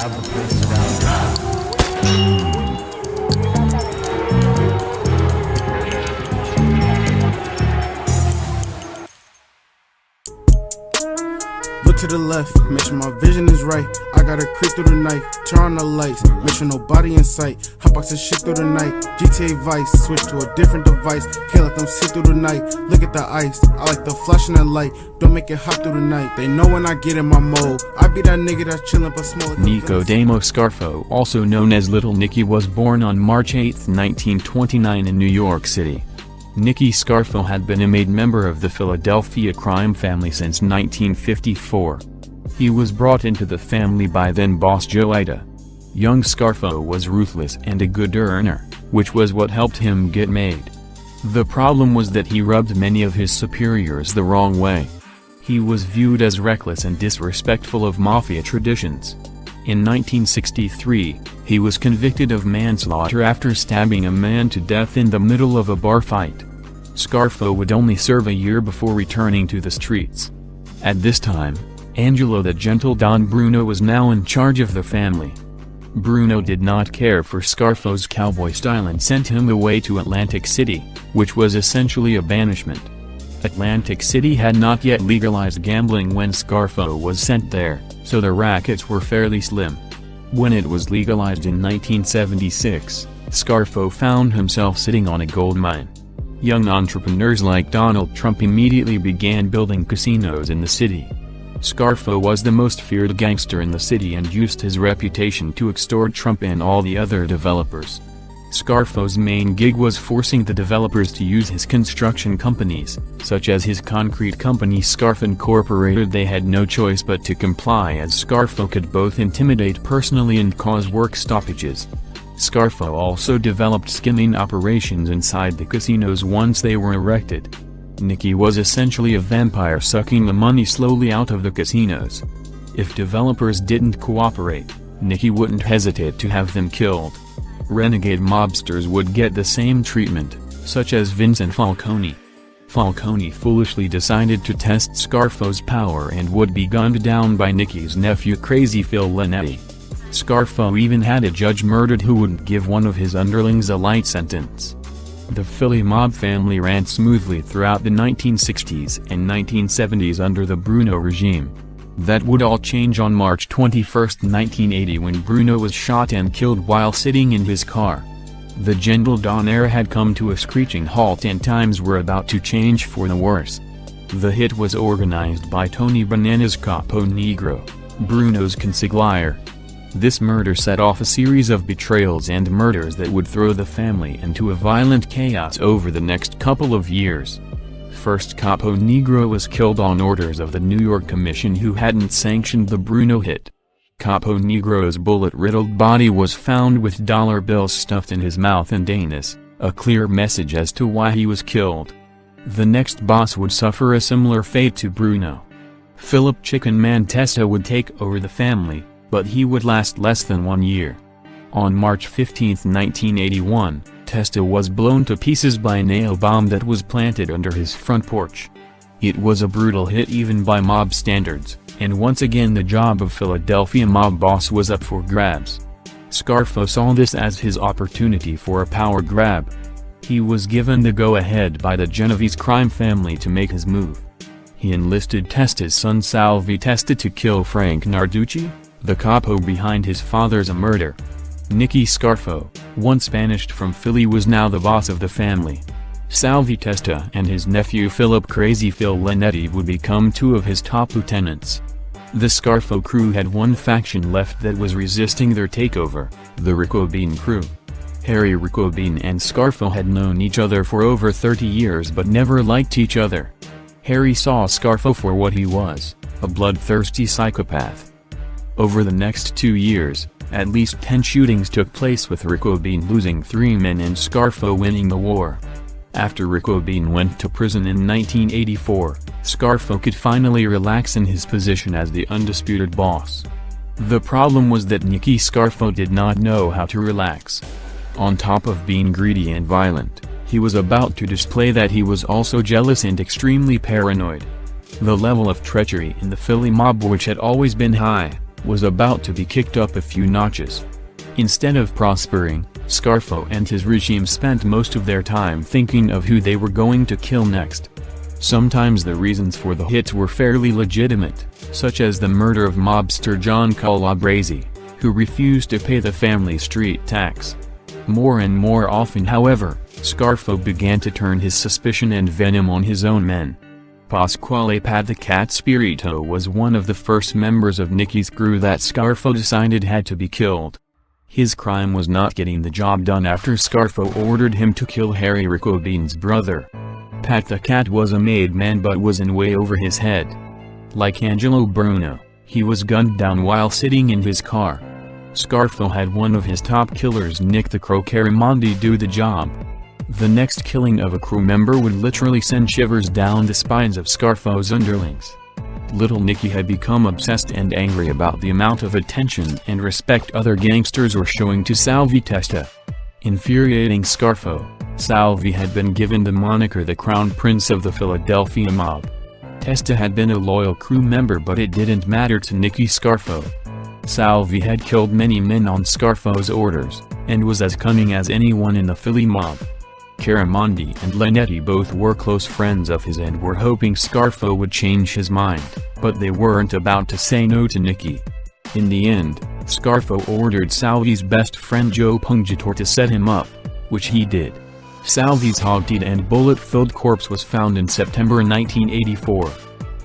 other places out. Look to the left, make sure my vision is right. I gotta creep through the night, turn on the lights, make sure nobody in sight. Hotbox this shit through the night, GTA Vice, switch to a different device. Can't let them see through the night, look at the ice. I like the flashing that light, don't make it hot through the night. They know when I get in my mode, I be that nigga that's chillin' but small like Nicodemo Scarfo, also known as Little Nicky, was born on March 8, 1929 in New York City. Nicky Scarfo had been a made member of the Philadelphia crime family since 1954. He was brought into the family by then-boss Joe Ida. Young Scarfo was ruthless and a good earner, which was what helped him get made. The problem was that he rubbed many of his superiors the wrong way. He was viewed as reckless and disrespectful of mafia traditions. In 1963, he was convicted of manslaughter after stabbing a man to death in the middle of a bar fight. Scarfo would only serve a year before returning to the streets. At this time, Angelo the Gentle Don Bruno was now in charge of the family. Bruno did not care for Scarfo's cowboy style and sent him away to Atlantic City, which was essentially a banishment. Atlantic City had not yet legalized gambling when Scarfo was sent there, so the rackets were fairly slim. When it was legalized in 1976, Scarfo found himself sitting on a gold mine. Young entrepreneurs like Donald Trump immediately began building casinos in the city. Scarfo was the most feared gangster in the city and used his reputation to extort Trump and all the other developers. Scarfo's main gig was forcing the developers to use his construction companies, such as his concrete company Scarf Incorporated. They had no choice but to comply, as Scarfo could both intimidate personally and cause work stoppages. Scarfo also developed skimming operations inside the casinos once they were erected. Nicky was essentially a vampire sucking the money slowly out of the casinos. If developers didn't cooperate, Nicky wouldn't hesitate to have them killed. Renegade mobsters would get the same treatment, such as Vincent Falcone. Falcone foolishly decided to test Scarfo's power and would be gunned down by Nicky's nephew Crazy Phil Lanetti. Scarfo even had a judge murdered who wouldn't give one of his underlings a light sentence. The Philly mob family ran smoothly throughout the 1960s and 1970s under the Bruno regime. That would all change on March 21, 1980, when Bruno was shot and killed while sitting in his car. The Gentle Don era had come to a screeching halt and times were about to change for the worse. The hit was organized by Tony Bananas Capo Negro, Bruno's consigliere. This murder set off a series of betrayals and murders that would throw the family into a violent chaos over the next couple of years. First, Capo Negro was killed on orders of the New York Commission, who hadn't sanctioned the Bruno hit. Capo Negro's bullet-riddled body was found with dollar bills stuffed in his mouth and anus, a clear message as to why he was killed. The next boss would suffer a similar fate to Bruno. Philip Chicken Man Testa would take over the family, but he would last less than 1 year. On March 15, 1981, Testa was blown to pieces by a nail bomb that was planted under his front porch. It was a brutal hit even by mob standards, and once again the job of Philadelphia mob boss was up for grabs. Scarfo saw this as his opportunity for a power grab. He was given the go-ahead by the Genovese crime family to make his move. He enlisted Testa's son Salvi Testa to kill Frank Narducci, the capo behind his father's murder. Nicky Scarfo, once banished from Philly, was now the boss of the family. Salvi Testa and his nephew Philip Crazy Phil Lanetti would become two of his top lieutenants. The Scarfo crew had one faction left that was resisting their takeover, the Ricobene crew. Harry Ricobene and Scarfo had known each other for over 30 years but never liked each other. Harry saw Scarfo for what he was, a bloodthirsty psychopath. Over the next 2 years, at least 10 shootings took place, with Ricobene losing 3 men and Scarfo winning the war. After Ricobene went to prison in 1984, Scarfo could finally relax in his position as the undisputed boss. The problem was that Nicky Scarfo did not know how to relax. On top of being greedy and violent, he was about to display that he was also jealous and extremely paranoid. The level of treachery in the Philly mob, which had always been high, was about to be kicked up a few notches. Instead of prospering, Scarfo and his regime spent most of their time thinking of who they were going to kill next. Sometimes the reasons for the hits were fairly legitimate, such as the murder of mobster John Calabrese, who refused to pay the family street tax. More and more often, however, Scarfo began to turn his suspicion and venom on his own men. Pasquale Pat the Cat Spirito was one of the first members of Nicky's crew that Scarfo decided had to be killed. His crime was not getting the job done after Scarfo ordered him to kill Harry Riccobin's brother. Pat the Cat was a made man but was in way over his head. Like Angelo Bruno, he was gunned down while sitting in his car. Scarfo had one of his top killers, Nick the Crow Carimondi, do the job. The next killing of a crew member would literally send shivers down the spines of Scarfo's underlings. Little Nicky had become obsessed and angry about the amount of attention and respect other gangsters were showing to Salvi Testa. Infuriating Scarfo, Salvi had been given the moniker the Crown Prince of the Philadelphia Mob. Testa had been a loyal crew member, but it didn't matter to Nicky Scarfo. Salvi had killed many men on Scarfo's orders, and was as cunning as anyone in the Philly mob. Carimondi and Leonetti both were close friends of his and were hoping Scarfo would change his mind, but they weren't about to say no to Nicky. In the end, Scarfo ordered Salvi's best friend Joe Pungatore to set him up, which he did. Salvi's hog-tied and bullet-filled corpse was found in September 1984.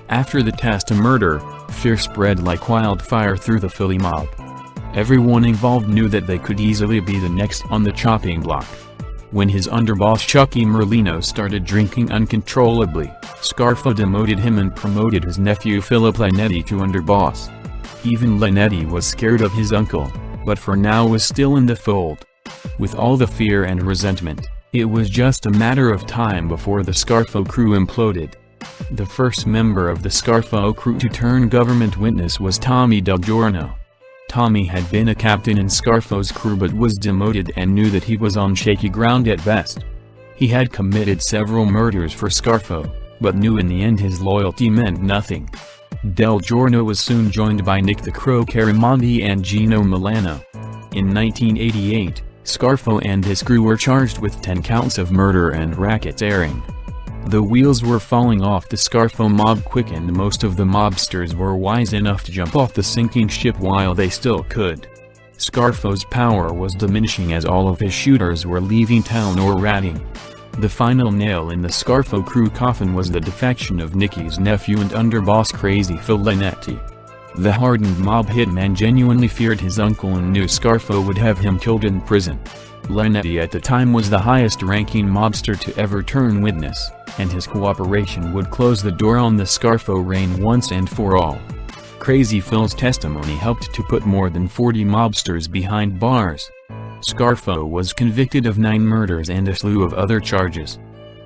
After the Testa murder, fear spread like wildfire through the Philly mob. Everyone involved knew that they could easily be the next on the chopping block. When his underboss Chucky Merlino started drinking uncontrollably, Scarfo demoted him and promoted his nephew Philip Leonetti to underboss. Even Leonetti was scared of his uncle, but for now was still in the fold. With all the fear and resentment, it was just a matter of time before the Scarfo crew imploded. The first member of the Scarfo crew to turn government witness was Tommy Del Giorno. Tommy had been a captain in Scarfo's crew but was demoted and knew that he was on shaky ground at best. He had committed several murders for Scarfo, but knew in the end his loyalty meant nothing. Del Giorno was soon joined by Nick the Crow Carimondi and Gino Milano. In 1988, Scarfo and his crew were charged with 10 counts of murder and racketeering. The wheels were falling off the Scarfo mob quick, and most of the mobsters were wise enough to jump off the sinking ship while they still could. Scarfo's power was diminishing as all of his shooters were leaving town or ratting. The final nail in the Scarfo crew coffin was the defection of Nicky's nephew and underboss Crazy Phil Leonetti. The hardened mob hitman genuinely feared his uncle and knew Scarfo would have him killed in prison. Leonetti at the time was the highest-ranking mobster to ever turn witness, and his cooperation would close the door on the Scarfo reign once and for all. Crazy Phil's testimony helped to put more than 40 mobsters behind bars. Scarfo was convicted of 9 murders and a slew of other charges.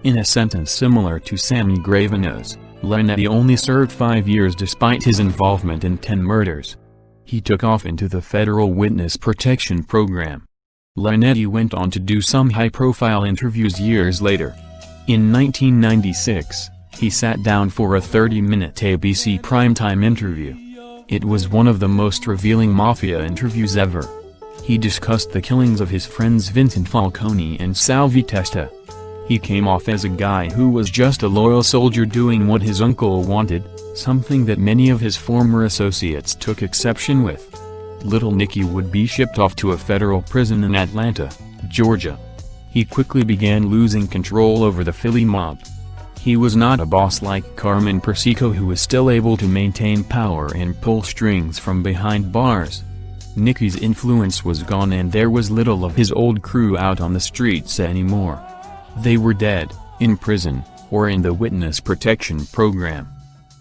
In a sentence similar to Sammy Gravino's, Leonetti only served 5 years despite his involvement in 10 murders. He took off into the Federal Witness Protection Program. Leonetti went on to do some high-profile interviews years later. In 1996, he sat down for a 30-minute ABC primetime interview. It was one of the most revealing Mafia interviews ever. He discussed the killings of his friends Vincent Falcone and Salvi Testa. He came off as a guy who was just a loyal soldier doing what his uncle wanted, something that many of his former associates took exception with. Little Nicky would be shipped off to a federal prison in Atlanta, Georgia. He quickly began losing control over the Philly mob. He was not a boss like Carmen Persico, who was still able to maintain power and pull strings from behind bars. Nicky's influence was gone, and there was little of his old crew out on the streets anymore. They were dead, in prison, or in the Witness Protection Program.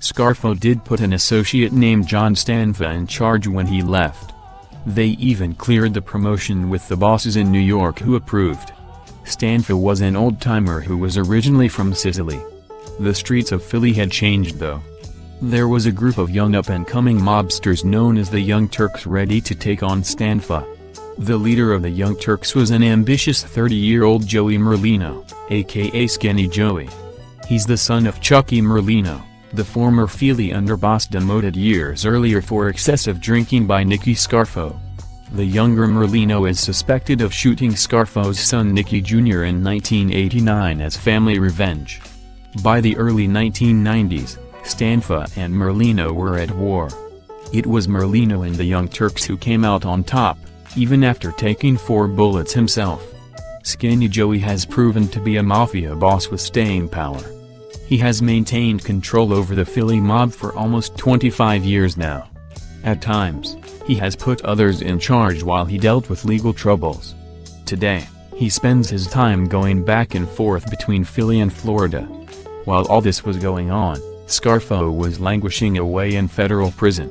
Scarfo did put an associate named John Stanfa in charge when he left. They even cleared the promotion with the bosses in New York who approved. Stanfa was an old-timer who was originally from Sicily. The streets of Philly had changed though. There was a group of young up-and-coming mobsters known as the Young Turks ready to take on Stanfa. The leader of the Young Turks was an ambitious 30-year-old Joey Merlino, aka Skinny Joey. He's the son of Chucky Merlino, The former Philly underboss demoted years earlier for excessive drinking by Nicky Scarfo. The younger Merlino is suspected of shooting Scarfo's son Nicky Jr. in 1989 as family revenge. By the early 1990s, Stanfa and Merlino were at war. It was Merlino and the Young Turks who came out on top, even after taking 4 bullets himself. Skinny Joey has proven to be a mafia boss with staying power. He has maintained control over the Philly mob for almost 25 years now. At times, he has put others in charge while he dealt with legal troubles. Today, he spends his time going back and forth between Philly and Florida. While all this was going on, Scarfo was languishing away in federal prison.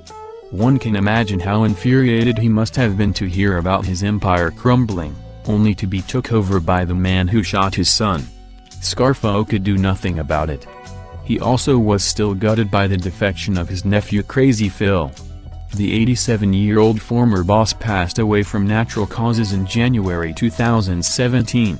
One can imagine how infuriated he must have been to hear about his empire crumbling, only to be took over by the man who shot his son. Scarfo could do nothing about it. He also was still gutted by the defection of his nephew Crazy Phil. The 87-year-old former boss passed away from natural causes in January 2017.